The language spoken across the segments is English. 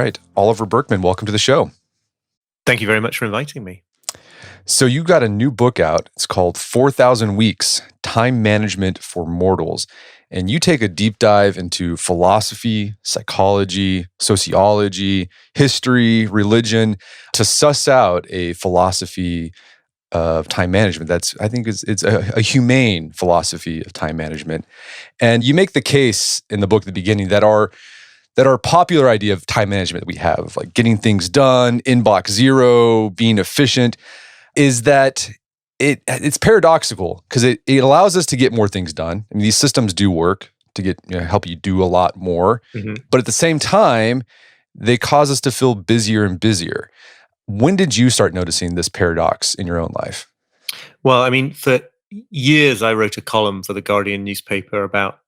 right. Oliver Burkeman, welcome to the show. Thank you very much for inviting me. So you got a new book out. It's called 4,000 Weeks, Time Management for Mortals. And you take a deep dive into philosophy, psychology, sociology, history, religion to suss out a philosophy of time management. I think it's a humane philosophy of time management. And you make the case in the book at the beginning that our popular idea of time management that we have, like getting things done, inbox zero, being efficient, is that it's paradoxical because it allows us to get more things done. I mean, these systems do work to help you do a lot more, but at the same time, they cause us to feel busier and busier. When did you start noticing this paradox in your own life? Well, I mean, for years, I wrote a column for the Guardian newspaper about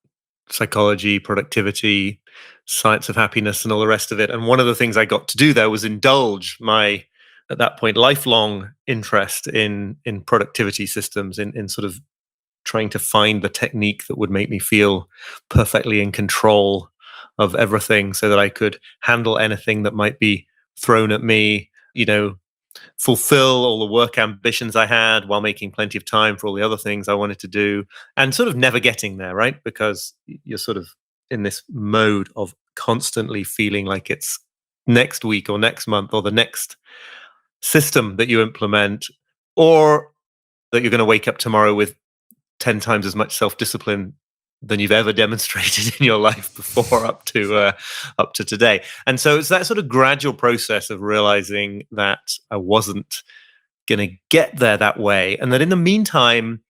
psychology, productivity, science of happiness, and all the rest of it. And one of the things I got to do there was indulge my, at that point, lifelong interest in productivity systems, in sort of trying to find the technique that would make me feel perfectly in control of everything so that I could handle anything that might be thrown at me, fulfill all the work ambitions I had while making plenty of time for all the other things I wanted to do, and sort of never getting there, right? Because you're sort of in this mode of constantly feeling like it's next week or next month or the next system that you implement, or that you're going to wake up tomorrow with 10 times as much self-discipline than you've ever demonstrated in your life before up to today. And so it's that sort of gradual process of realizing that I wasn't going to get there that way. And that in the meantime,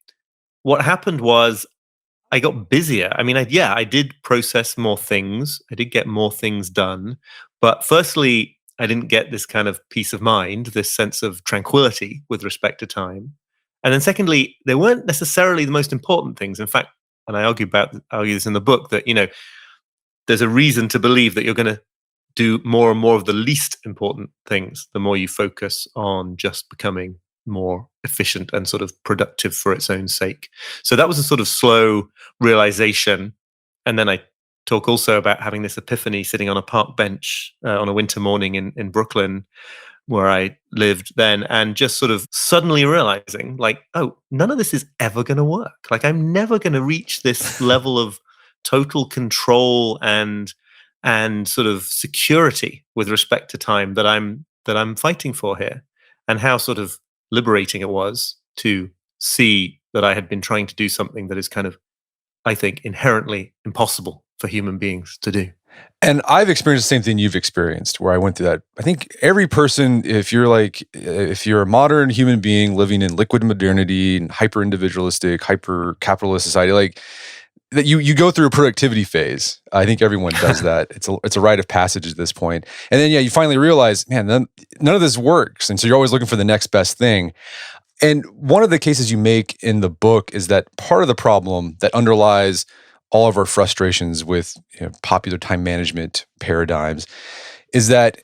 what happened was I got busier. I mean, I did process more things. I did get more things done. But firstly, I didn't get this kind of peace of mind, this sense of tranquility with respect to time. And then secondly, they weren't necessarily the most important things. In fact, and I argue this in the book, that there's a reason to believe that you're going to do more and more of the least important things the more you focus on just becoming more efficient and sort of productive for its own sake. So that was a sort of slow realization. And then I talk also about having this epiphany sitting on a park bench on a winter morning in Brooklyn, where I lived then, and just sort of suddenly realizing, like, oh, none of this is ever going to work. Like, I'm never going to reach this level of total control and sort of security with respect to time that I'm fighting for here. And how sort of liberating it was to see that I had been trying to do something that is kind of, I think, inherently impossible for human beings to do. And I've experienced the same thing you've experienced, where I went through that. I think every person, if you're a modern human being living in liquid modernity and hyper individualistic, hyper capitalist society, like that, you go through a productivity phase. I think everyone does that. It's a rite of passage at this point. And then you finally realize, man, none of this works, and so you're always looking for the next best thing. And one of the cases you make in the book is that part of the problem that underlies all of our frustrations with popular time management paradigms is that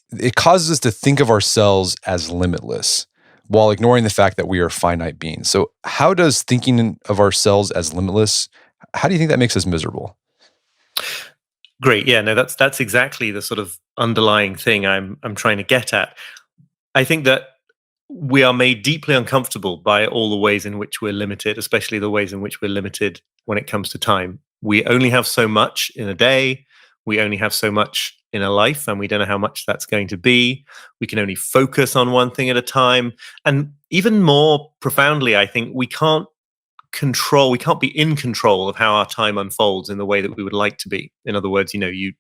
it causes us to think of ourselves as limitless while ignoring the fact that we are finite beings. So how does thinking of ourselves as limitless, how do you think that makes us miserable? Great. Yeah, no, that's exactly the sort of underlying thing I'm trying to get at. I think that we are made deeply uncomfortable by all the ways in which we're limited, especially the ways in which we're limited when it comes to time. We only have so much in a day. We only have so much in a life, and we don't know how much that's going to be. We can only focus on one thing at a time. And even more profoundly, I think we can't be in control of how our time unfolds in the way that we would like to be. In other words, you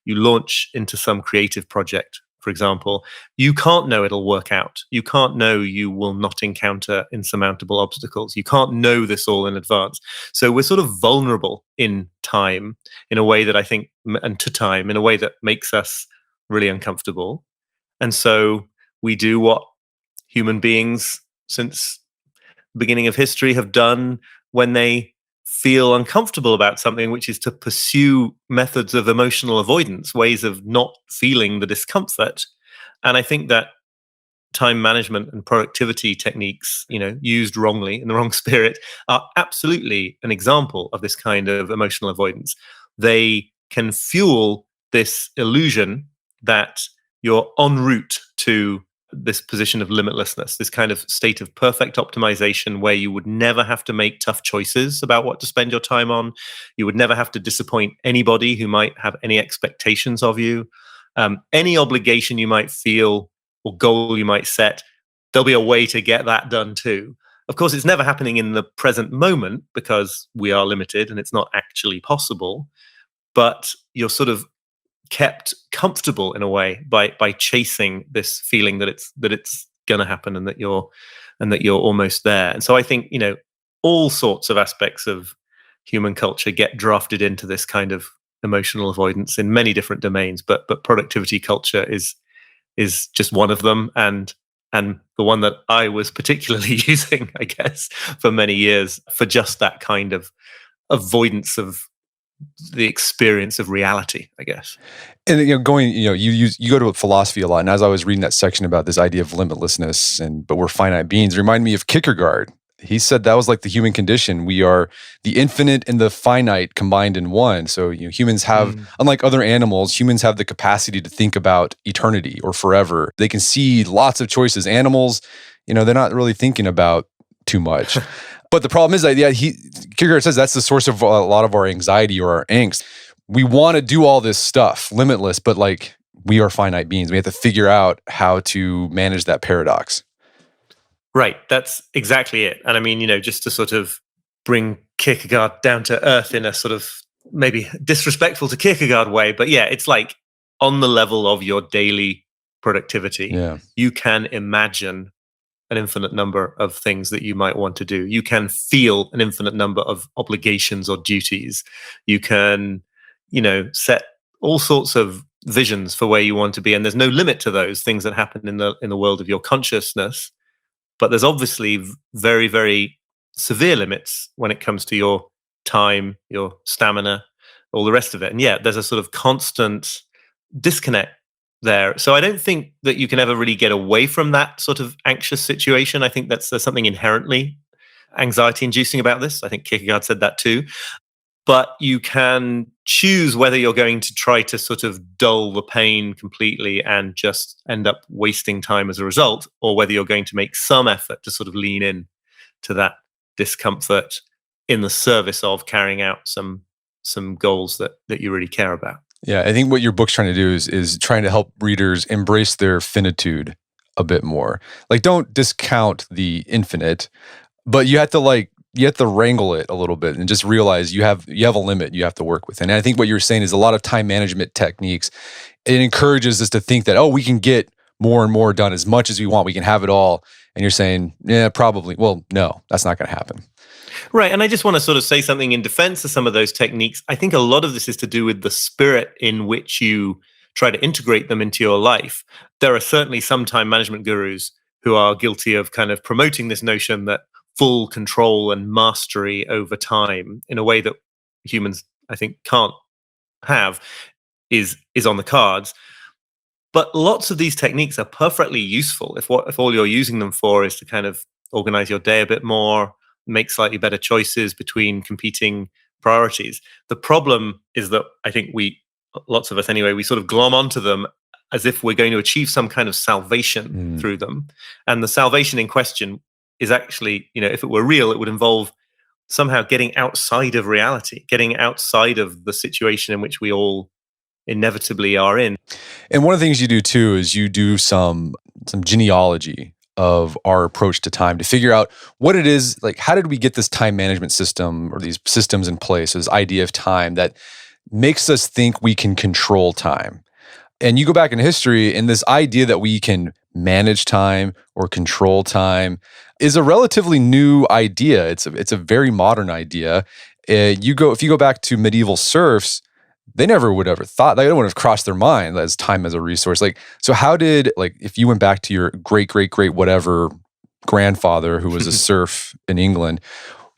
launch into some creative project, for example, you can't know it'll work out. You can't know you will not encounter insurmountable obstacles. You can't know this all in advance. So we're sort of vulnerable in time in a way that I think, and to time in a way that makes us really uncomfortable. And so we do what human beings since the beginning of history have done when they feel uncomfortable about something, which is to pursue methods of emotional avoidance, ways of not feeling the discomfort. And I think that time management and productivity techniques, used wrongly in the wrong spirit, are absolutely an example of this kind of emotional avoidance. They can fuel this illusion that you're en route to this position of limitlessness, this kind of state of perfect optimization where you would never have to make tough choices about what to spend your time on. You would never have to disappoint anybody who might have any expectations of you. Any obligation you might feel or goal you might set, there'll be a way to get that done too. Of course, it's never happening in the present moment because we are limited and it's not actually possible, but you're sort of kept comfortable in a way by chasing this feeling that it's going to happen and that you're almost there. And so I think, all sorts of aspects of human culture get drafted into this kind of emotional avoidance in many different domains, but productivity culture is just one of them, and the one that I was particularly using, I guess, for many years for just that kind of avoidance of the experience of reality, I guess. And you go to philosophy a lot, and as I was reading that section about this idea of limitlessness but we're finite beings, it reminded me of Kierkegaard. He said that was like the human condition. We are the infinite and the finite combined in one. So humans have, unlike other animals, humans have the capacity to think about eternity or forever. They can see lots of choices. Animals, they're not really thinking about too much. But the problem is that, Kierkegaard says that's the source of a lot of our anxiety or our angst. We want to do all this stuff, limitless, but we are finite beings. We have to figure out how to manage that paradox. Right, that's exactly it. And I mean, just to sort of bring Kierkegaard down to earth in a sort of maybe disrespectful to Kierkegaard way, but yeah, it's like on the level of your daily productivity, you can imagine an infinite number of things that you might want to do. You can feel an infinite number of obligations or duties. You can, set all sorts of visions for where you want to be, and there's no limit to those things that happen in the world of your consciousness. But there's obviously very, very severe limits when it comes to your time, your stamina, all the rest of it. And yeah, there's a sort of constant disconnect there. So I don't think that you can ever really get away from that sort of anxious situation. I think there's something inherently anxiety inducing about this. I think Kierkegaard said that too. But you can choose whether you're going to try to sort of dull the pain completely and just end up wasting time as a result, or whether you're going to make some effort to sort of lean in to that discomfort in the service of carrying out some goals that you really care about. Yeah, I think what your book's trying to do is trying to help readers embrace their finitude a bit more. Don't discount the infinite, but you have to wrangle it a little bit and just realize you have a limit you have to work with. And I think what you're saying is a lot of time management techniques, it encourages us to think that, we can get more and more done as much as we want. We can have it all. And you're saying, yeah, probably. Well, no, that's not going to happen. Right. And I just want to sort of say something in defense of some of those techniques. I think a lot of this is to do with the spirit in which you try to integrate them into your life. There are certainly some time management gurus who are guilty of kind of promoting this notion that full control and mastery over time in a way that humans, I think, can't have is on the cards. But lots of these techniques are perfectly useful if all you're using them for is to kind of organize your day a bit more, make slightly better choices between competing priorities. The problem is that I think lots of us anyway, we sort of glom onto them as if we're going to achieve some kind of salvation through them. And the salvation in question is actually, if it were real, it would involve somehow getting outside of reality, getting outside of the situation in which we all inevitably are in. And one of the things you do too is you do some genealogy of our approach to time to figure out what it is, how did we get this time management system or these systems in place, this idea of time that makes us think we can control time. And you go back in history, and this idea that we can manage time or control time is a relatively new idea. It's a very modern idea. If you go back to medieval serfs, they never would have thought, they wouldn't have crossed their mind as time as a resource. So how did, if you went back to your great whatever grandfather who was a serf in England,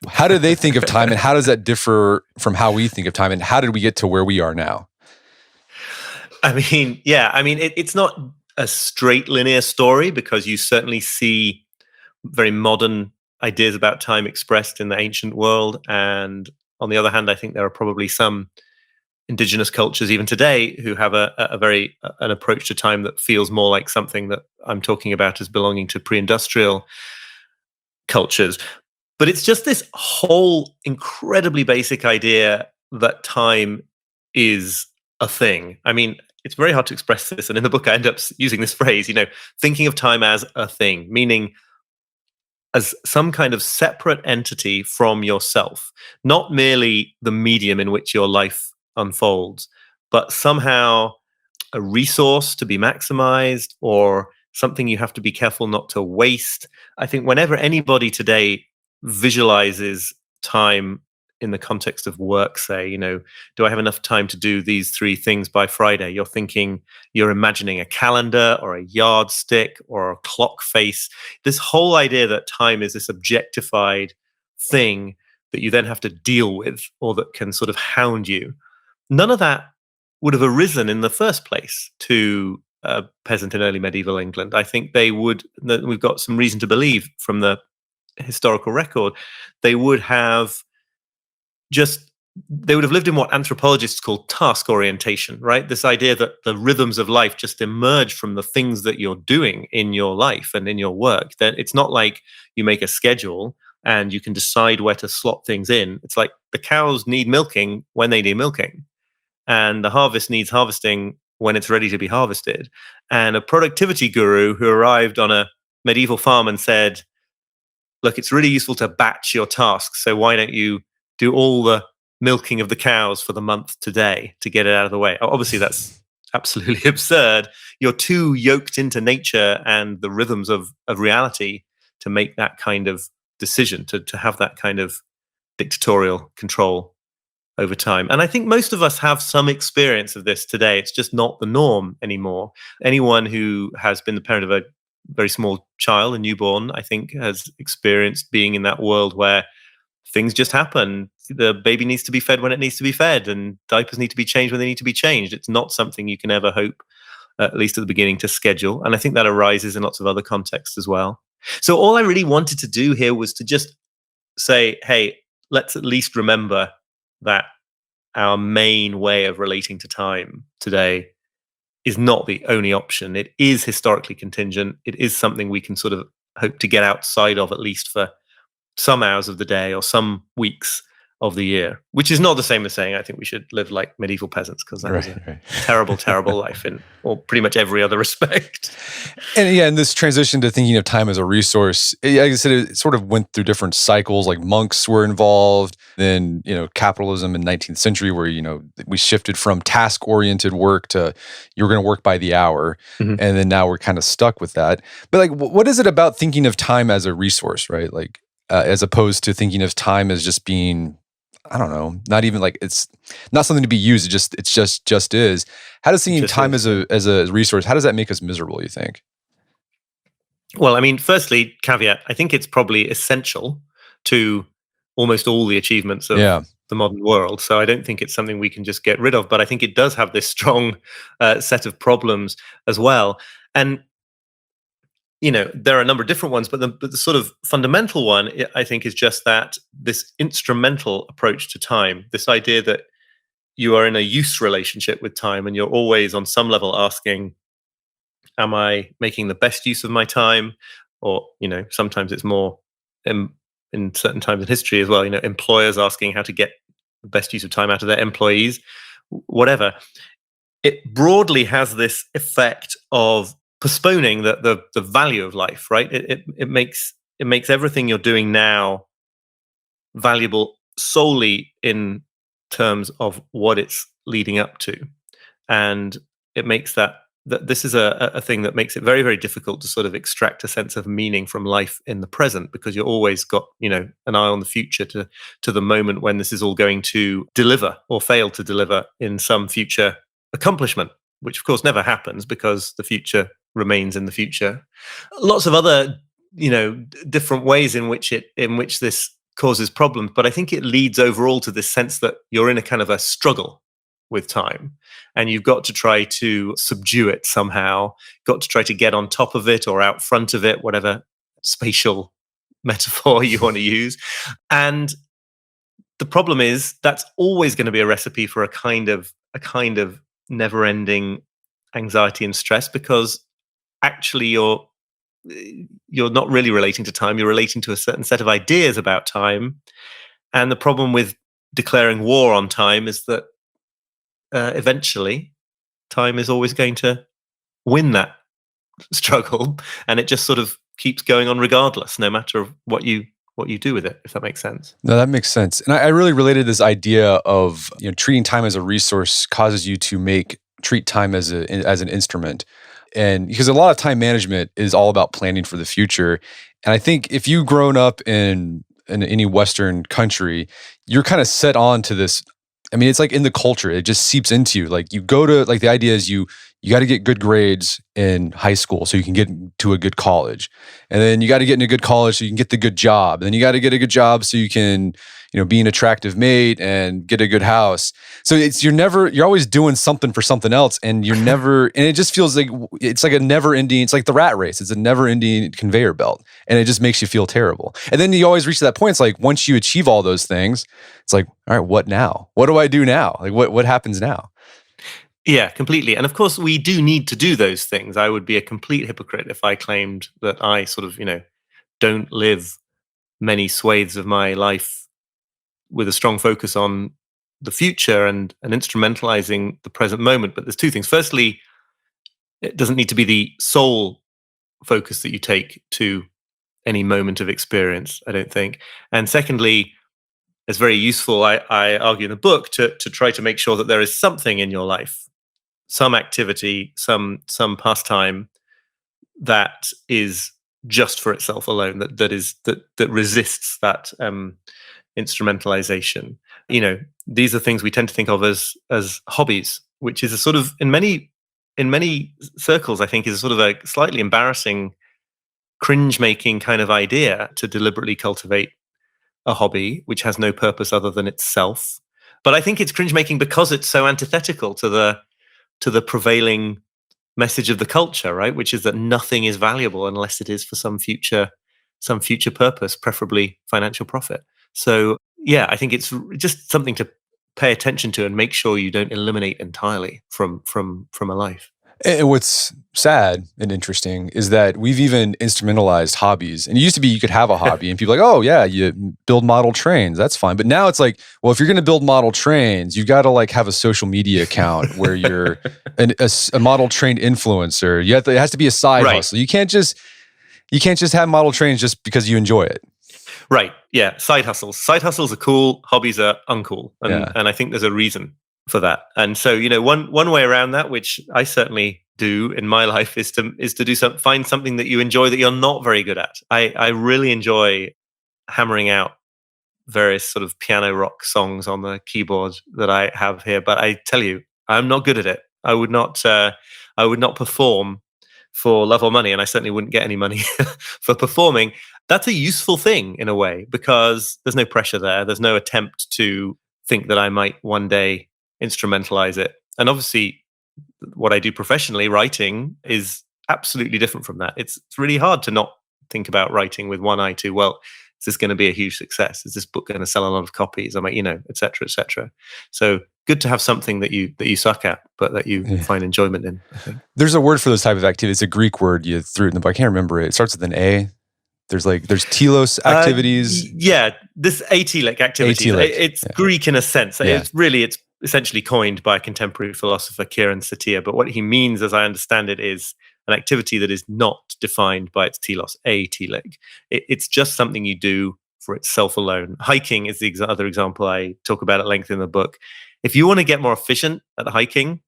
how did they think of time, and how does that differ from how we think of time, and how did we get to where we are now? It's not a straight linear story, because you certainly see very modern ideas about time expressed in the ancient world. And on the other hand, I think there are probably some indigenous cultures even today who have an approach to time that feels more like something that I'm talking about as belonging to pre-industrial cultures. But it's just this whole incredibly basic idea that time is a thing. I mean, it's very hard to express this. And in the book, I end up using this phrase, thinking of time as a thing, meaning as some kind of separate entity from yourself, not merely the medium in which your life unfolds, but somehow a resource to be maximized or something you have to be careful not to waste. I think whenever anybody today visualizes time in the context of work, say, do I have enough time to do these 3 things by Friday? You're imagining a calendar or a yardstick or a clock face. This whole idea that time is this objectified thing that you then have to deal with or that can sort of hound you. None of that would have arisen in the first place to a peasant in early medieval England. I think we've got some reason to believe from the historical record, they would have lived in what anthropologists call task orientation, right? This idea that the rhythms of life just emerge from the things that you're doing in your life and in your work. That it's not like you make a schedule and you can decide where to slot things in. It's like the cows need milking when they need milking, and the harvest needs harvesting when it's ready to be harvested. And a productivity guru who arrived on a medieval farm and said, look, it's really useful to batch your tasks. So why don't you do all the milking of the cows for the month today to get it out of the way? Obviously, that's absolutely absurd. You're too yoked into nature and the rhythms of reality to make that kind of decision, to have that kind of dictatorial control over time. And I think most of us have some experience of this today. It's just not the norm anymore. Anyone who has been the parent of a very small child, a newborn, I think has experienced being in that world where things just happen. The baby needs to be fed when it needs to be fed, and diapers need to be changed when they need to be changed. It's not something you can ever hope, at least at the beginning, to schedule. And I think that arises in lots of other contexts as well. So all I really wanted to do here was to just say, hey, let's at least remember that our main way of relating to time today is not the only option. It is historically contingent. It is something we can sort of hope to get outside of, at least for some hours of the day or some weeks of the year, which is not the same as saying I think we should live like medieval peasants, because that was a terrible, terrible life in pretty much every other respect. And this transition to thinking of time as a resource, like I said, it sort of went through different cycles. Like monks were involved, then capitalism in 19th century, where we shifted from task-oriented work to you're going to work by the hour, and then now we're kind of stuck with that. But like, what is it about thinking of time as a resource, right? Like, as opposed to thinking of time as just being, I don't know, not even like it's not something to be used. It just is. How does thinking time as a resource, how does that make us miserable, you think? Well, I mean, firstly, caveat, I think it's probably essential to almost all the achievements of the modern world. So I don't think it's something we can just get rid of, but I think it does have this strong set of problems as well. And there are a number of different ones, but the sort of fundamental one, I think, is just that this instrumental approach to time, this idea that you are in a use relationship with time and you're always on some level asking, am I making the best use of my time? Or, sometimes it's more in certain times in history as well, employers asking how to get the best use of time out of their employees, whatever. It broadly has this effect of postponing the value of life, right? It makes everything you're doing now valuable solely in terms of what it's leading up to, and it makes that this is a thing that makes it very, very difficult to sort of extract a sense of meaning from life in the present, because you're always got an eye on the future to the moment when this is all going to deliver or fail to deliver in some future accomplishment, which of course never happens because the future remains in the future. Lots of other, different ways in which this causes problems, but I think it leads overall to this sense that you're in a kind of a struggle with time, and you've got to try to subdue it somehow, got to try to get on top of it or out front of it, whatever spatial metaphor you want to use. And the problem is that's always going to be a recipe for a kind of a kind of never-ending anxiety and stress, because actually you're not really relating to time. You're relating to a certain set of ideas about time. And the problem with declaring war on time is that eventually time is always going to win that struggle, and it just sort of keeps going on regardless, no matter what you do with it, if that makes sense. No, that makes sense. And I really related this idea of, treating time as a resource causes you to treat time as an instrument. And because a lot of time management is all about planning for the future. And I think if you've grown up in any Western country, you're kind of set on to this. I mean, it's like in the culture, it just seeps into you. Like you go to, like the idea is you got to get good grades in high school so you can get to a good college. And then you got to get in a good college so you can get the good job. And then you got to get a good job so you can, be an attractive mate and get a good house. So you're always doing something for something else, and and it just feels like it's like a never ending, it's like the rat race. It's a never ending conveyor belt, and it just makes you feel terrible. And then you always reach that point. It's like, once you achieve all those things, it's like, all right, what now? What do I do now? Like what happens now? Yeah, completely. And of course, we do need to do those things. I would be a complete hypocrite if I claimed that I sort of, don't live many swathes of my life with a strong focus on the future and instrumentalizing the present moment. But there's two things. Firstly, it doesn't need to be the sole focus that you take to any moment of experience, I don't think. And secondly, it's very useful, I argue in the book, to try to make sure that there is something in your life, some activity, some pastime that is just for itself alone, that resists that instrumentalization. These are things we tend to think of as hobbies, which is a sort of, in many circles, I think, is a sort of a slightly embarrassing, cringe-making kind of idea to deliberately cultivate a hobby which has no purpose other than itself. But I think it's cringe-making because it's so antithetical to the prevailing message of the culture, right? Which is that nothing is valuable unless it is for some future purpose, preferably financial profit. So yeah, I think it's just something to pay attention to and make sure you don't eliminate entirely from a life. And what's sad and interesting is that we've even instrumentalized hobbies. And it used to be you could have a hobby and people are like, oh yeah, you build model trains, that's fine. But now it's like, well, if you're going to build model trains, you've got to like have a social media account where you're a model train influencer. It has to be a side hustle. You can't just have model trains just because you enjoy it. Right. Yeah. Side hustles. Side hustles are cool. Hobbies are uncool. And I think there's a reason for that. And so, one way around that, which I certainly do in my life, is to find something that you enjoy that you're not very good at. I really enjoy hammering out various sort of piano rock songs on the keyboard that I have here, but I tell you, I'm not good at it. I would not perform for love or money, and I certainly wouldn't get any money for performing. That's a useful thing in a way, because there's no pressure there. There's no attempt to think that I might one day instrumentalize it. And obviously, what I do professionally, writing, is absolutely different from that. It's really hard to not think about writing with one eye to, well, is this going to be a huge success? Is this book going to sell a lot of copies? I mean, et cetera, et cetera. So good to have something that you suck at, but that you find enjoyment in, I think. There's a word for those type of activities. It's a Greek word you threw it in the book. I can't remember it. It starts with an A. There's telos activities. This atelic activity. It's Greek in a sense. Yeah. It's essentially coined by contemporary philosopher Kieran Satir. But what he means, as I understand it, is an activity that is not defined by its telos, atelic. It's just something you do for itself alone. Hiking is the other example I talk about at length in the book. If you want to get more efficient at hiking,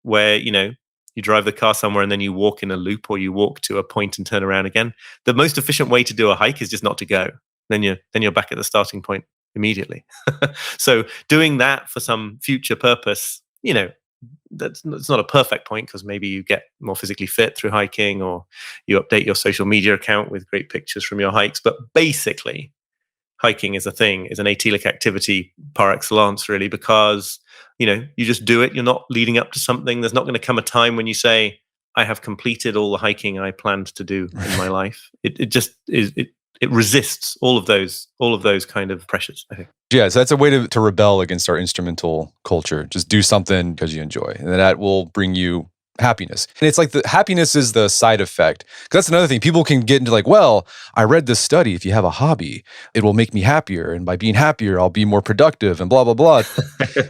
where you drive the car somewhere and then you walk in a loop, or you walk to a point and turn around again, the most efficient way to do a hike is just not to go. Then you're back at the starting point immediately. So doing that for some future purpose, that's not a perfect point, because maybe you get more physically fit through hiking, or you update your social media account with great pictures from your hikes. But basically, hiking is an atelic activity par excellence, really, because you just do it. You're not leading up to something. There's not going to come a time when you say, I have completed all the hiking I planned to do in my life. It just is. it resists all of those kind of pressures, I think. Yeah, so that's a way to rebel against our instrumental culture. Just do something because you enjoy, and then that will bring you happiness. And it's like the happiness is the side effect. Because that's another thing. People can get into like, well, I read this study. If you have a hobby, it will make me happier, and by being happier, I'll be more productive, and blah blah blah.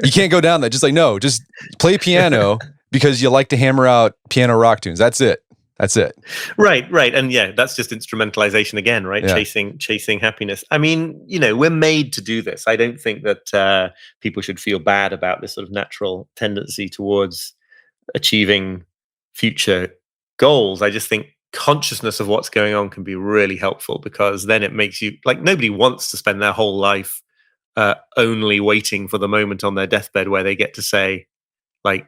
You can't go down that. Just like, no, just play piano because you like to hammer out piano rock tunes. That's it. That's it. Right. And yeah, that's just instrumentalization again, right? Yeah. Chasing happiness. I mean, we're made to do this. I don't think that people should feel bad about this sort of natural tendency towards achieving future goals. I just think consciousness of what's going on can be really helpful, because then it makes you, like, nobody wants to spend their whole life only waiting for the moment on their deathbed where they get to say, like,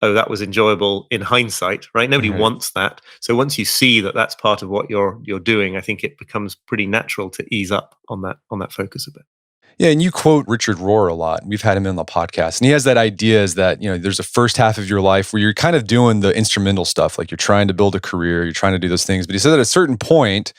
oh, that was enjoyable in hindsight, right? Nobody wants that. So once you see that that's part of what you're doing, I think it becomes pretty natural to ease up on that focus a bit. Yeah, and you quote Richard Rohr a lot. We've had him on the podcast, and he has that idea is that, there's a first half of your life where you're kind of doing the instrumental stuff, like you're trying to build a career, you're trying to do those things. But he said at a certain point,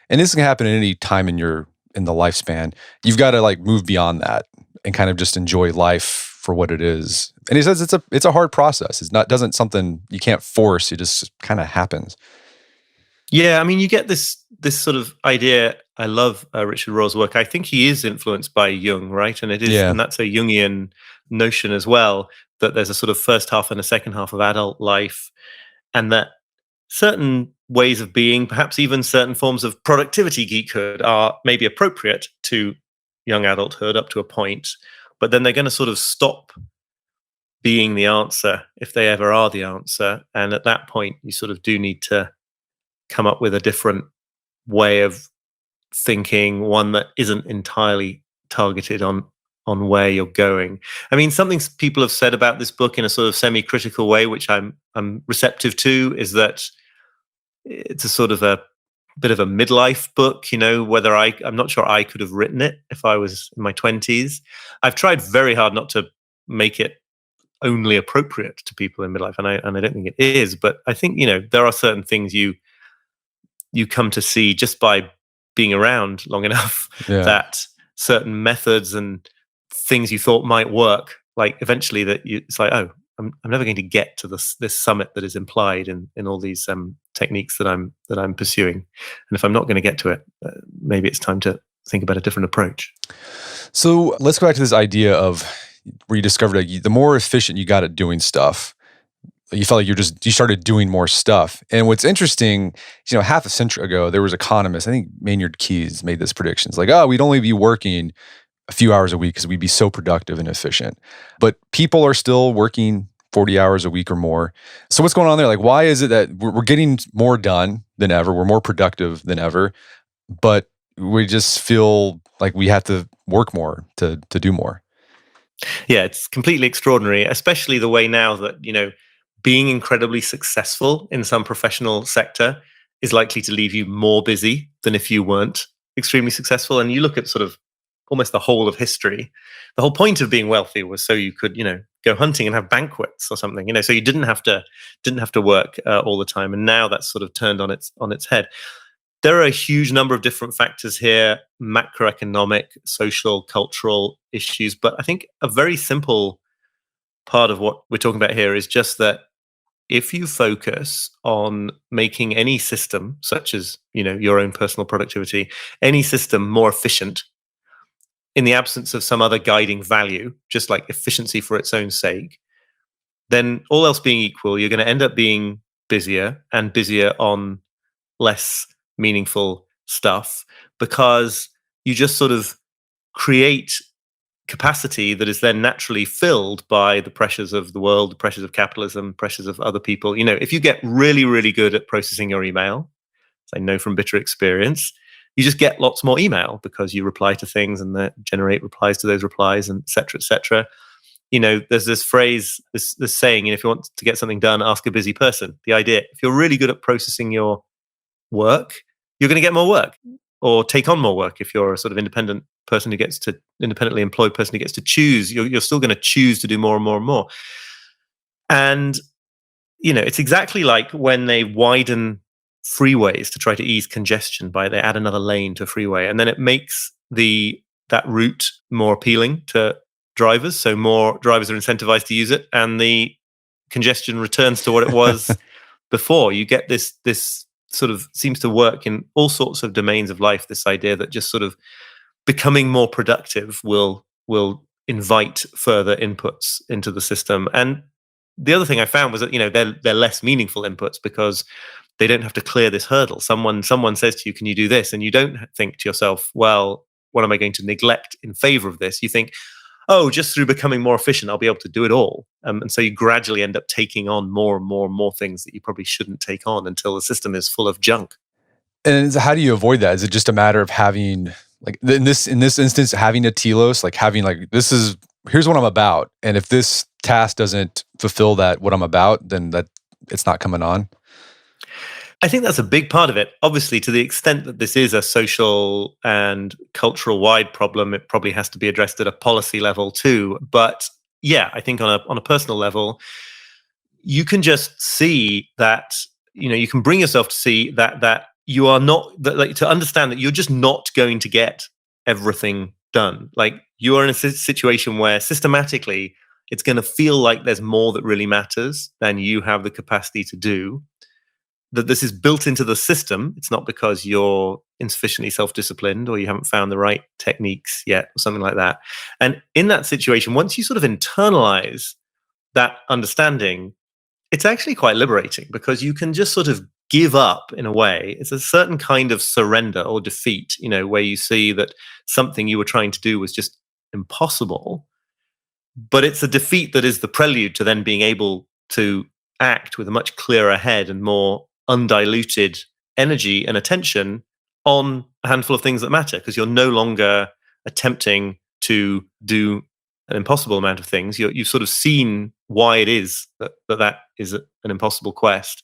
and this can happen at any time in the lifespan, you've got to like move beyond that and kind of just enjoy life for what it is. And he says it's a hard process. Doesn't something you can't force. It just kind of happens. Yeah, I mean, you get this sort of idea. I love Richard Rohr's work. I think he is influenced by Jung, right? And and that's a Jungian notion as well, that there's a sort of first half and a second half of adult life, and that certain ways of being, perhaps even certain forms of productivity geekhood, are maybe appropriate to young adulthood up to a point, but then they're going to sort of stop being the answer if they ever are the answer. And at that point, you sort of do need to come up with a different way of thinking, one that isn't entirely targeted on where you're going. I mean, something people have said about this book in a sort of semi-critical way, which I'm receptive to, is that it's a sort of a bit of a midlife book. Whether I'm not sure I could have written it if I was in my 20s. I've tried very hard not to make it only appropriate to people in midlife, and I don't think it is. But I think there are certain things you come to see just by being around long enough, that certain methods and things you thought might work, like eventually it's like, oh, I'm never going to get to this summit that is implied in all these techniques that I'm pursuing. And if I'm not going to get to it, maybe it's time to think about a different approach. So let's go back to this idea of where you discovered that the more efficient you got at doing stuff, you felt like you started doing more stuff. And what's interesting, half a century ago, there was economists, I think Maynard Keynes made this prediction. It's like, oh, we'd only be working a few hours a week because we'd be so productive and efficient. But people are still working 40 hours a week or more. So what's going on there? Like, why is it that we're getting more done than ever? We're more productive than ever, but we just feel like we have to work more to do more. Yeah, it's completely extraordinary, especially the way now that, being incredibly successful in some professional sector is likely to leave you more busy than if you weren't extremely successful. And you look at sort of almost the whole of history. The whole point of being wealthy was so you could, go hunting and have banquets or something, so you didn't have to work all the time. And now that's sort of turned on its head. There are a huge number of different factors here: macroeconomic, social, cultural issues. But I think a very simple part of what we're talking about here is just that if you focus on making any system, such as your own personal productivity, any system more efficient, in the absence of some other guiding value, just like efficiency for its own sake, then all else being equal, you're going to end up being busier and busier on less meaningful stuff, because you just sort of create capacity that is then naturally filled by the pressures of the world, the pressures of capitalism, pressures of other people. If you get really, really good at processing your email, as I know from bitter experience, you just get lots more email because you reply to things and that generate replies to those replies, and et cetera, et cetera. There's this phrase, this saying, if you want to get something done, ask a busy person. The idea, if you're really good at processing your work, you're going to get more work, or take on more work. If you're a sort of independently employed person who gets to choose, you're still going to choose to do more and more and more. And, it's exactly like when they widen freeways to try to ease congestion by they add another lane to a freeway, and then it makes that route more appealing to drivers, so more drivers are incentivized to use it, and the congestion returns to what it was before. You get this sort of seems to work in all sorts of domains of life, this idea that just sort of becoming more productive will invite further inputs into the system. And the other thing I found was that they're less meaningful inputs because they don't have to clear this hurdle. Someone says to you, "Can you do this?" And you don't think to yourself, "Well, what am I going to neglect in favor of this?" You think, "Oh, just through becoming more efficient, I'll be able to do it all." And so you gradually end up taking on more and more and more things that you probably shouldn't take on until the system is full of junk. And how do you avoid that? Is it just a matter of having, like, in this instance, having a telos, like having like, here's what I'm about, and if this task doesn't fulfill what I'm about, then that it's not coming on? I think that's a big part of it. Obviously, to the extent that this is a social and cultural wide problem, it probably has to be addressed at a policy level too. But yeah, I think on a personal level, you can just see that, you can bring yourself to see that you are not, like, to understand that you're just not going to get everything done. Like, you are in a situation where systematically it's going to feel like there's more that really matters than you have the capacity to do. That this is built into the system. It's not because you're insufficiently self-disciplined or you haven't found the right techniques yet or something like that. And in that situation, once you sort of internalize that understanding, it's actually quite liberating because you can just sort of give up in a way. It's a certain kind of surrender or defeat, where you see that something you were trying to do was just impossible. But it's a defeat that is the prelude to then being able to act with a much clearer head and more undiluted energy and attention on a handful of things that matter, because you're no longer attempting to do an impossible amount of things. You've sort of seen why it is that is an impossible quest.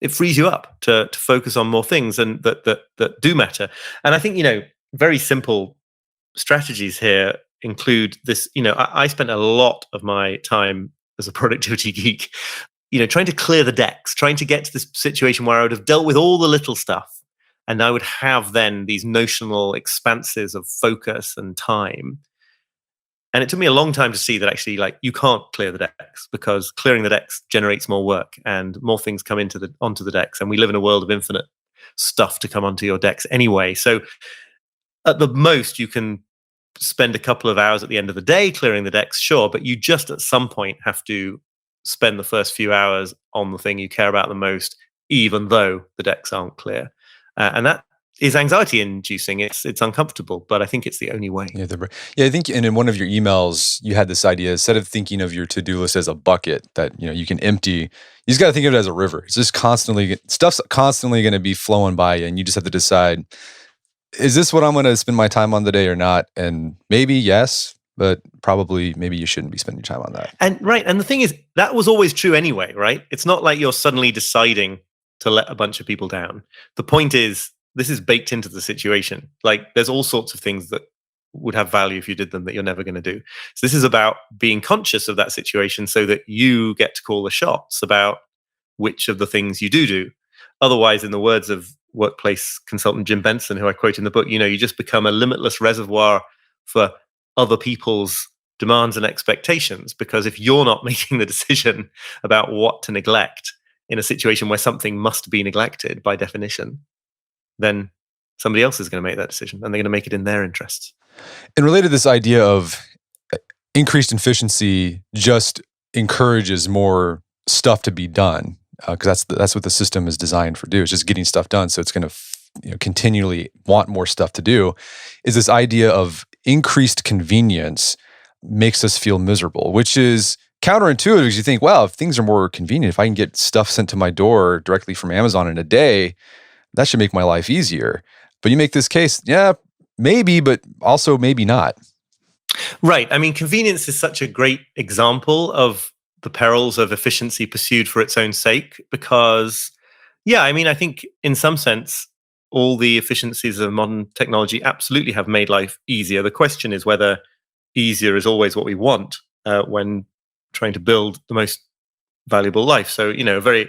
It frees you up to focus on more things and that do matter. And I think, very simple strategies here include this. I spent a lot of my time as a productivity geek, trying to clear the decks, trying to get to this situation where I would have dealt with all the little stuff, and I would have then these notional expanses of focus and time. And it took me a long time to see that actually, like, you can't clear the decks, because clearing the decks generates more work and more things come onto the decks. And we live in a world of infinite stuff to come onto your decks anyway. So at the most, you can spend a couple of hours at the end of the day clearing the decks, sure, but you just at some point have to spend the first few hours on the thing you care about the most, even though the decks aren't clear. And that is anxiety inducing. It's uncomfortable, but I think it's the only way. Yeah, I think, and in one of your emails, you had this idea, instead of thinking of your to-do list as a bucket that you can empty, you just got to think of it as a river. It's just stuff's constantly going to be flowing by you, and you just have to decide, is this what I'm going to spend my time on today or not? And maybe yes, but probably maybe you shouldn't be spending time on that. And right, and the thing is, that was always true anyway, right? It's not like you're suddenly deciding to let a bunch of people down. The point is, this is baked into the situation. Like, there's all sorts of things that would have value if you did them that you're never going to do. So this is about being conscious of that situation so that you get to call the shots about which of the things you do. Otherwise, in the words of workplace consultant Jim Benson, who I quote in the book, you just become a limitless reservoir for other people's demands and expectations. Because if you're not making the decision about what to neglect in a situation where something must be neglected by definition, then somebody else is going to make that decision, and they're going to make it in their interests. And related to this idea of increased efficiency just encourages more stuff to be done, because that's what the system is designed for. It's just getting stuff done. So it's going to continually want more stuff to do. Is this idea of increased convenience makes us feel miserable, which is counterintuitive, because you think, well, if things are more convenient, if I can get stuff sent to my door directly from Amazon in a day, that should make my life easier. But you make this case, yeah, maybe, but also maybe not. Right. I mean, convenience is such a great example of the perils of efficiency pursued for its own sake, because, I think in some sense, all the efficiencies of modern technology absolutely have made life easier. The question is whether easier is always what we want when trying to build the most valuable life. So, a very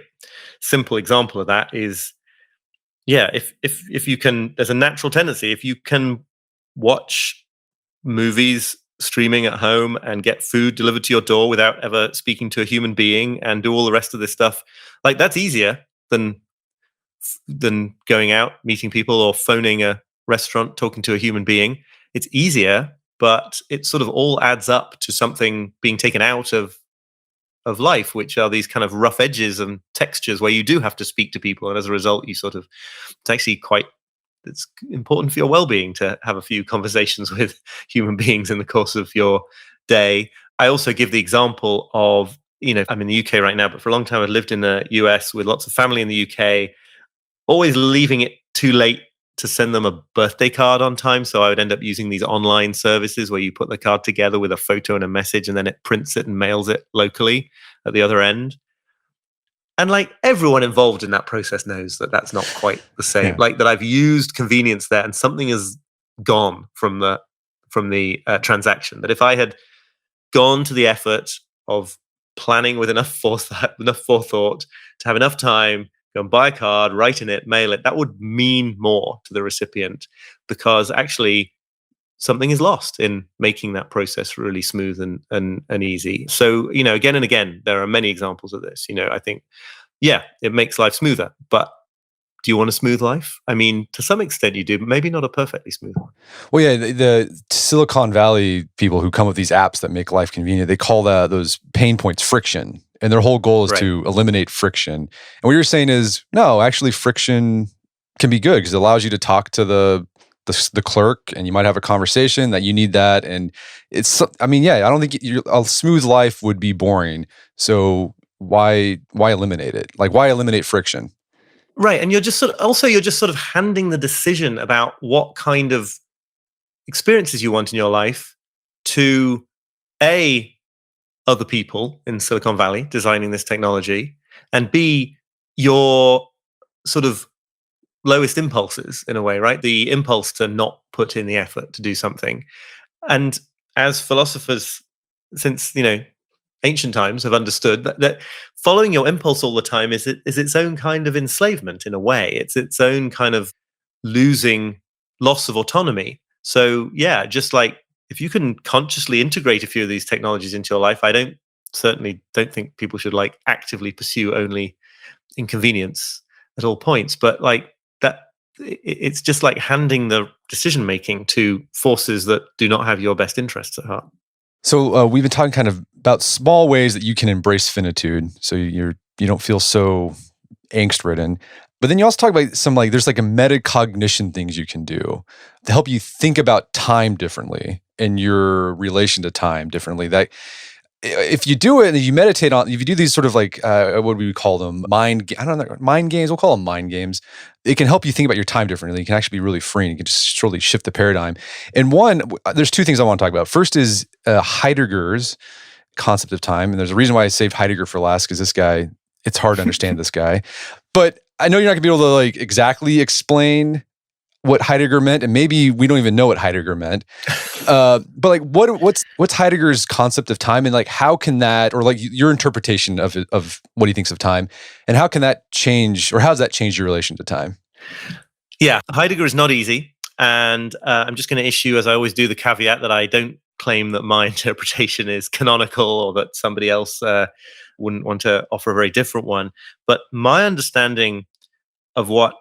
simple example of that is Yeah, if you can, there's a natural tendency. If you can watch movies streaming at home and get food delivered to your door without ever speaking to a human being and do all the rest of this stuff, like that's easier than going out, meeting people, or phoning a restaurant, talking to a human being. It's easier, but it sort of all adds up to something being taken out of life, which are these kind of rough edges and textures where you do have to speak to people, and as a result, you sort of, it's actually quite, it's important for your well-being to have a few conversations with human beings in the course of your day. I also give the example of, I'm in the UK right now, but for a long time I've lived in the US with lots of family in the UK, always leaving it too late to send them a birthday card on time. So I would end up using these online services where you put the card together with a photo and a message, and then it prints it and mails it locally at the other end. And like everyone involved in that process knows that that's not quite the same. Yeah. Like that I've used convenience there, and something has gone from the transaction. That if I had gone to the effort of planning with enough forethought to have enough time, go and buy a card, write in it, mail it, that would mean more to the recipient, because actually something is lost in making that process really smooth and easy. So, again and again, there are many examples of this. I think, yeah, it makes life smoother, but do you want a smooth life? I mean, to some extent you do, but maybe not a perfectly smooth one. Well, yeah, the Silicon Valley people who come up with these apps that make life convenient, they call those pain points friction. And their whole goal is Right. to eliminate friction. And what you're saying is, no, actually friction can be good because it allows you to talk to the clerk, and you might have a conversation that you need that. And I don't think a smooth life would be boring. So why eliminate it? Like, why eliminate friction? Right. And you're just sort of handing the decision about what kind of experiences you want in your life to other people in Silicon Valley designing this technology, and B, your sort of lowest impulses in a way, right? The impulse to not put in the effort to do something. And as philosophers since, ancient times have understood that following your impulse all the time is its own kind of enslavement in a way. It's its own kind of loss of autonomy. So yeah, just like if you can consciously integrate a few of these technologies into your life, certainly don't think people should like actively pursue only inconvenience at all points. But like that, it's just like handing the decision making to forces that do not have your best interests at heart. So we've been talking kind of about small ways that you can embrace finitude, so you don't feel so angst ridden. But then you also talk about there's like a metacognition things you can do to help you think about time differently and your relation to time differently. That if you do it and you meditate on, if you do these sort of like what we would call them, mind games. We'll call them mind games. It can help you think about your time differently. You can actually be really free, and you can just totally shift the paradigm. And there's two things I want to talk about. First is Heidegger's concept of time, and there's a reason why I saved Heidegger for last, because this guy, it's hard to understand this guy. But I know you're not gonna be able to like exactly explain what Heidegger meant, and maybe we don't even know what Heidegger meant. But like, what's Heidegger's concept of time, and like, how can that, or like your interpretation of what he thinks of time, and how can that change, or how does that change your relation to time? Yeah, Heidegger is not easy, and I'm just going to issue, as I always do, the caveat that I don't claim that my interpretation is canonical, or that somebody else wouldn't want to offer a very different one. But my understanding of what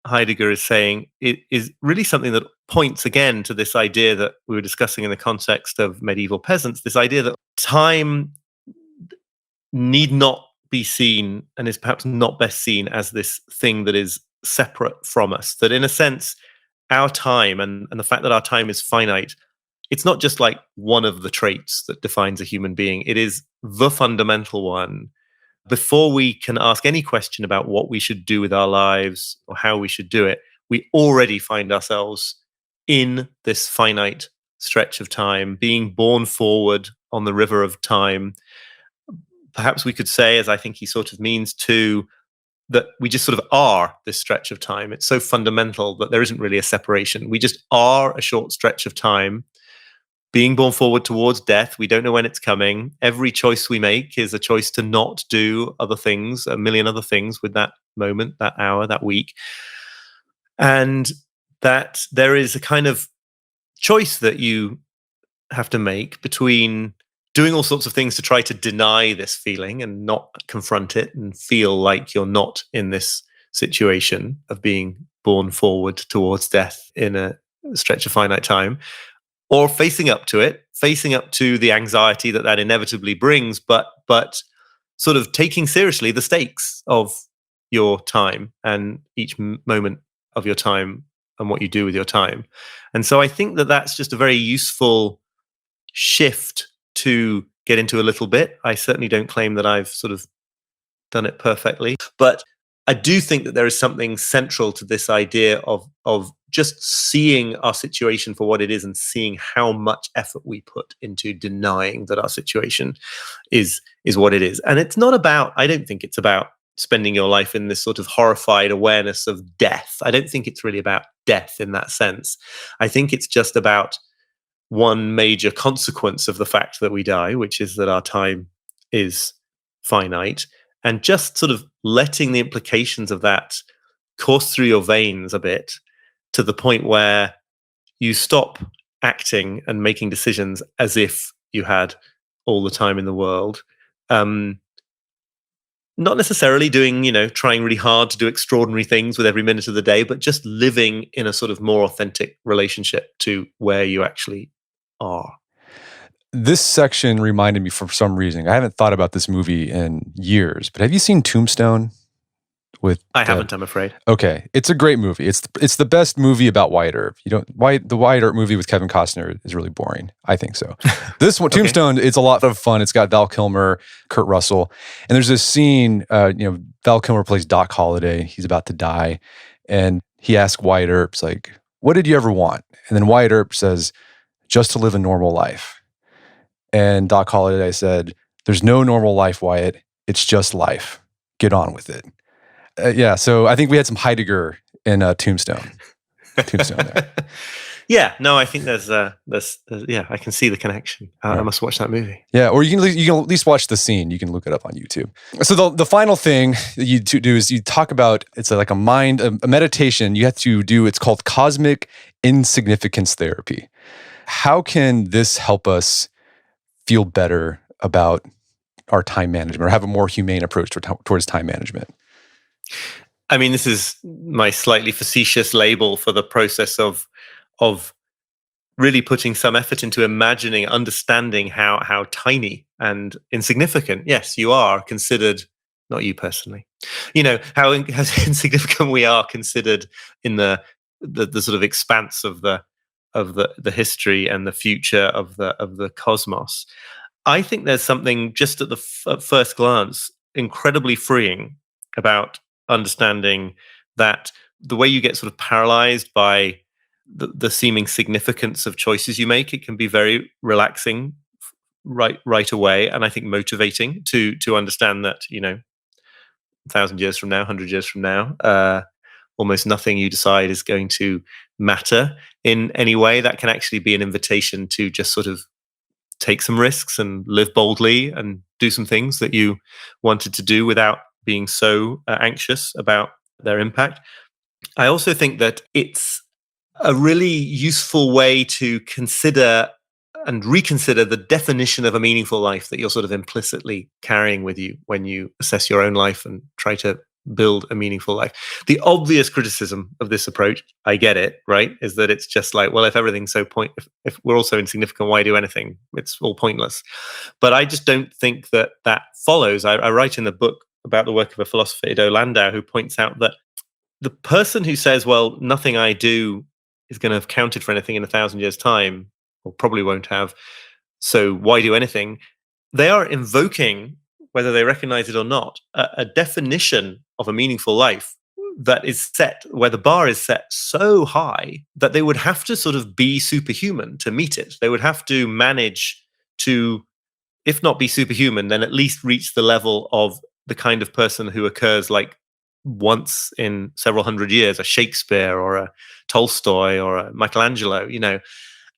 Heidegger is saying is really something that points again to this idea that we were discussing in the context of medieval peasants, this idea that time need not be seen, and is perhaps not best seen, as this thing that is separate from us. That in a sense, our time and the fact that our time is finite, it's not just like one of the traits that defines a human being. It is the fundamental one. Before we can ask any question about what we should do with our lives or how we should do it, we already find ourselves in this finite stretch of time, being borne forward on the river of time. Perhaps we could say, as I think he sort of means too, that we just sort of are this stretch of time. It's so fundamental that there isn't really a separation. We just are a short stretch of time, being borne forward towards death. We don't know when it's coming. Every choice we make is a choice to not do other things, a million other things with that moment, that hour, that week. and that there is a kind of choice that you have to make between doing all sorts of things to try to deny this feeling and not confront it and feel like you're not in this situation of being borne forward towards death in a stretch of finite time, or facing up to it, facing up to the anxiety that that inevitably brings, but sort of taking seriously the stakes of your time and each moment of your time and what you do with your time. And so I think that that's just a very useful shift to get into a little bit. I certainly don't claim that I've sort of done it perfectly, but I do think that there is something central to this idea of just seeing our situation for what it is and seeing how much effort we put into denying that our situation is what it is. And it's not about, I don't think it's about spending your life in this sort of horrified awareness of death. I don't think it's really about death in that sense. I think it's just about one major consequence of the fact that we die, which is that our time is finite, and just sort of letting the implications of that course through your veins a bit to the point where you stop acting and making decisions as if you had all the time in the world. Not necessarily doing, trying really hard to do extraordinary things with every minute of the day, but just living in a sort of more authentic relationship to where you actually are. This section reminded me for some reason. I haven't thought about this movie in years, but have you seen Tombstone? I haven't, I'm afraid. Okay, it's a great movie. It's the best movie about Wyatt Earp. The Wyatt Earp movie with Kevin Costner is really boring. I think so. This one, okay. Tombstone, it's a lot of fun. It's got Val Kilmer, Kurt Russell, and there's this scene. Val Kilmer plays Doc Holliday. He's about to die, and he asks Wyatt Earp, like, "What did you ever want?" And then Wyatt Earp says, "Just to live a normal life." And Doc Holliday said, "There's no normal life, Wyatt. It's just life. Get on with it." So I think we had some Heidegger in Tombstone. Tombstone there. Yeah, no, I think there's I can see the connection. I must watch that movie. Yeah, or you can at least watch the scene. You can look it up on YouTube. So the final thing that you do is you talk about, it's like a meditation you have to do. It's called cosmic insignificance therapy. How can this help us feel better about our time management or have a more humane approach towards time management? I mean, this is my slightly facetious label for the process of really putting some effort into imagining, understanding how tiny and insignificant, yes, you are considered, not you personally, how insignificant we are considered in the sort of expanse of the history and the future of the cosmos. I think there's something just at first glance incredibly freeing about understanding that the way you get sort of paralyzed by the seeming significance of choices you make, it can be very relaxing right away, and I think motivating to understand that 1,000 years from now, 100 years from now, almost nothing you decide is going to matter in any way. That can actually be an invitation to just sort of take some risks and live boldly and do some things that you wanted to do without being so anxious about their impact. I also think that it's a really useful way to consider and reconsider the definition of a meaningful life that you're sort of implicitly carrying with you when you assess your own life and try to build a meaningful life. The obvious criticism of this approach, I get it, right, is that it's just like, well, if everything's so if we're all so insignificant, why do anything? It's all pointless. But I just don't think that follows. I write in the book about the work of a philosopher, Ido Landau, who points out that the person who says, well, nothing I do is going to have counted for anything in 1,000 years' time, or probably won't have, so why do anything? They are invoking, whether they recognize it or not, a definition of a meaningful life that is set, where the bar is set so high that they would have to sort of be superhuman to meet it. They would have to manage to, if not be superhuman, then at least reach the level of the kind of person who occurs like once in several hundred years, a Shakespeare or a Tolstoy or a Michelangelo,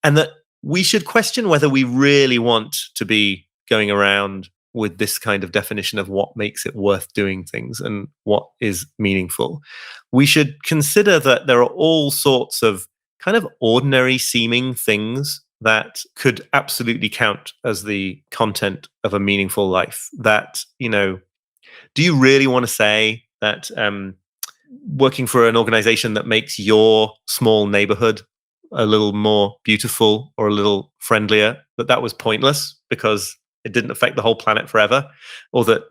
and that we should question whether we really want to be going around with this kind of definition of what makes it worth doing things and what is meaningful, we should consider that there are all sorts of kind of ordinary seeming things that could absolutely count as the content of a meaningful life. That, do you really want to say that working for an organization that makes your small neighborhood a little more beautiful or a little friendlier, that was pointless because it didn't affect the whole planet forever? Or that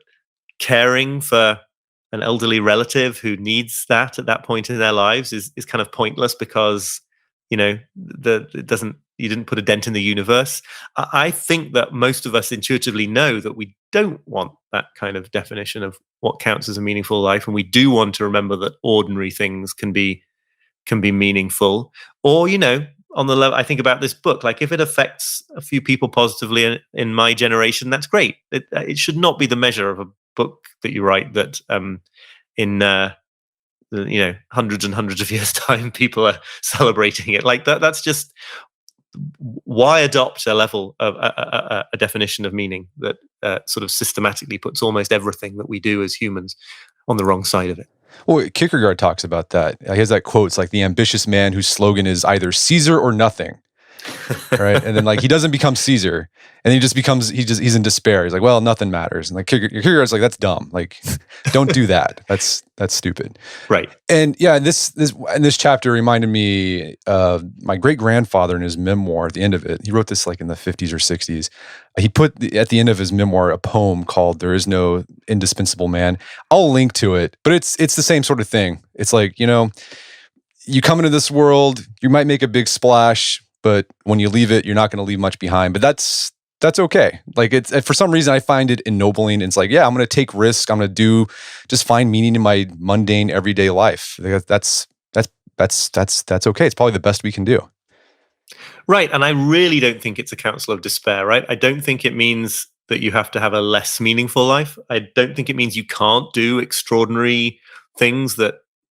caring for an elderly relative who needs that at that point in their lives is kind of pointless because you didn't put a dent in the universe? I think that most of us intuitively know that we don't want that kind of definition of what counts as a meaningful life, and we do want to remember that ordinary things can be meaningful. Or, on the level I think about this book, like if it affects a few people positively in my generation, that's great. It should not be the measure of a book that you write that in hundreds and hundreds of years' time people are celebrating it. Like that's just, why adopt a level of a definition of meaning that sort of systematically puts almost everything that we do as humans on the wrong side of it? Well, Kierkegaard talks about that. He has that quote, it's like the ambitious man whose slogan is either Caesar or nothing. Right. And then like he doesn't become Caesar, and he just becomes, he's in despair. He's like, well, nothing matters. And like Kierkegaard's like, that's dumb. Like, don't do that. That's stupid. Right. And yeah, this chapter reminded me of my great grandfather in his memoir. At the end of it, he wrote this like in the 50s or 60s. He put at the end of his memoir a poem called "There Is No Indispensable Man." I'll link to it, but it's the same sort of thing. It's like, you come into this world, you might make a big splash, but when you leave it, you're not going to leave much behind. But that's okay. Like it's, for some reason I find it ennobling. It's like, yeah, I'm going to take risks. I'm going to just find meaning in my mundane everyday life. That's okay. It's probably the best we can do. Right. And I really don't think it's a counsel of despair, right? I don't think it means that you have to have a less meaningful life. I don't think it means you can't do extraordinary things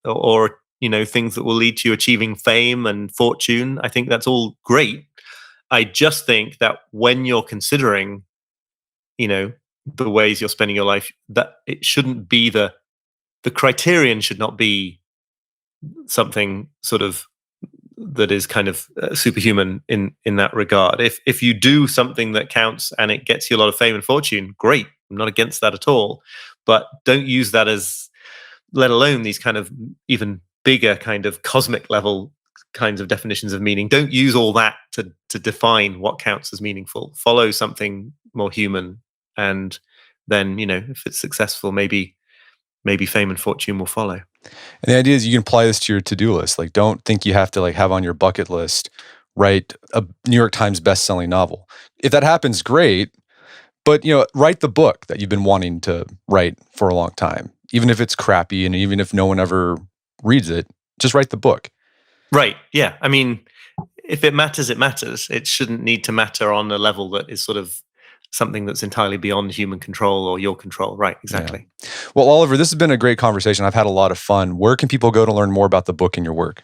or things that will lead to you achieving fame and fortune. I think that's all great. I just think that when you're considering, the ways you're spending your life, that it shouldn't be the criterion should not be something sort of that is kind of superhuman in that regard. If you do something that counts and it gets you a lot of fame and fortune, great. I'm not against that at all. But don't use that as, let alone these kind of even bigger kind of cosmic level kinds of definitions of meaning. Don't use all that to define what counts as meaningful. Follow something more human, and then if it's successful, maybe fame and fortune will follow. And the idea is you can apply this to your to-do list. Like, don't think you have to have on your bucket list write a New York Times best-selling novel. If that happens, great. But write the book that you've been wanting to write for a long time, even if it's crappy and even if no one ever reads it. Just write the book. Right. Yeah. I mean, if it matters, it matters. It shouldn't need to matter on a level that is sort of something that's entirely beyond human control or your control. Right. Exactly. Yeah. Well, Oliver, this has been a great conversation. I've had a lot of fun. Where can people go to learn more about the book and your work?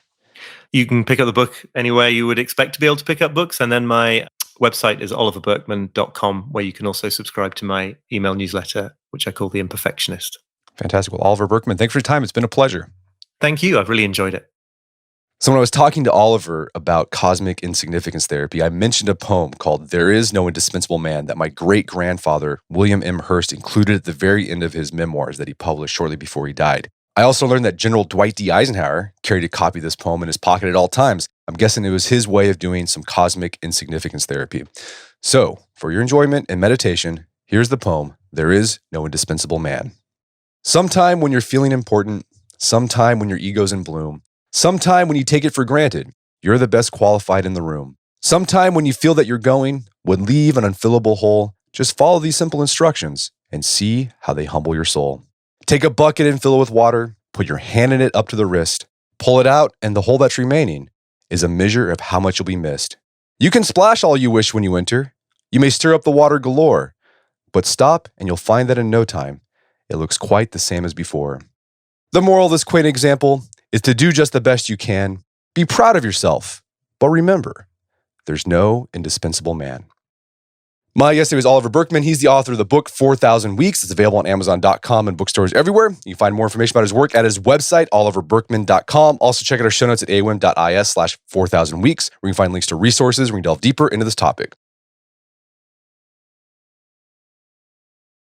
You can pick up the book anywhere you would expect to be able to pick up books. And then my website is oliverburkeman.com, where you can also subscribe to my email newsletter, which I call The Imperfectionist. Fantastic. Well, Oliver Burkeman, thanks for your time. It's been a pleasure. Thank you. I've really enjoyed it. So when I was talking to Oliver about cosmic insignificance therapy, I mentioned a poem called "There Is No Indispensable Man" that my great-grandfather, William M. Hearst, included at the very end of his memoirs that he published shortly before he died. I also learned that General Dwight D. Eisenhower carried a copy of this poem in his pocket at all times. I'm guessing it was his way of doing some cosmic insignificance therapy. So, for your enjoyment and meditation, here's the poem, "There Is No Indispensable Man." Sometime when you're feeling important, sometime when your ego's in bloom, sometime when you take it for granted, you're the best qualified in the room. Sometime when you feel that you're going would leave an unfillable hole, just follow these simple instructions and see how they humble your soul. Take a bucket and fill it with water, put your hand in it up to the wrist, pull it out, and the hole that's remaining is a measure of how much you'll be missed. You can splash all you wish when you enter. You may stir up the water galore, but stop and you'll find that in no time, it looks quite the same as before. The moral of this quaint example is to do just the best you can. Be proud of yourself, but remember, there's no indispensable man. My guest today is Oliver Burkeman. He's the author of the book 4,000 Weeks. It's available on Amazon.com and bookstores everywhere. You can find more information about his work at his website, oliverburkeman.com. Also, check out our show notes at awim.is/4000weeks, where you can find links to resources where we can delve deeper into this topic.